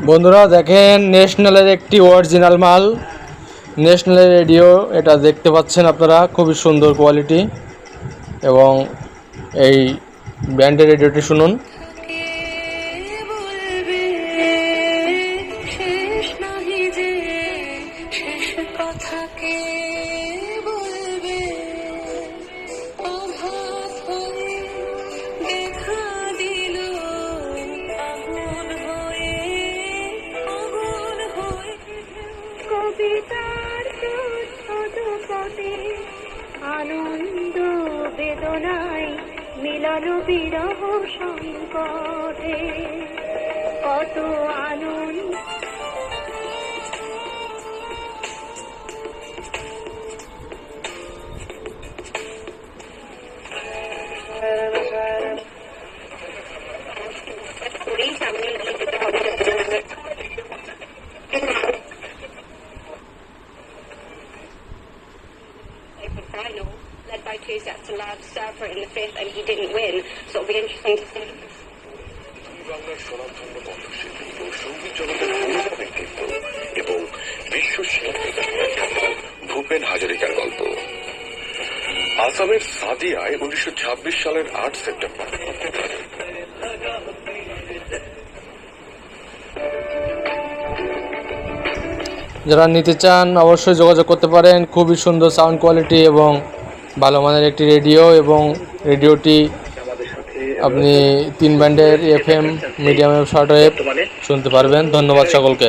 বন্ধুরা দেখেন ন্যাশনালের একটি অরিজিনাল মাল, ন্যাশনালের রেডিও। এটা দেখতে পাচ্ছেন আপনারা, খুবই সুন্দর কোয়ালিটি। এবং এই ব্র্যান্ডের রেডিওটি শুনুন। আনন্দ বেদনায় মিলন বিরহ সংকটে কত আনন্দ। Final, led by two sets to Lad Surfer in the fifth, and he didn't win, so it'll be interesting to see. বাংলার স্বনামধন্য কণ্ঠশিল্পী ও সঙ্গীত জগতের ভূমিকা ব্যক্তিত্ব এবং বিশ্ব ভূপেন হাজারিকার গল্প। আসামের সাদিয়ায় 1926 সালের 8 সেপ্টেম্বর। যারা নিতে চান অবশ্যই যোগাযোগ করতে পারেন। খুবই সুন্দর সাউন্ড কোয়ালিটি এবং ভালো মানের একটি রেডিও, এবং রেডিওটি আপনি 3 ব্যান্ডের FM, medium wave, short wave শুনতে পারবেন। ধন্যবাদ সকলকে।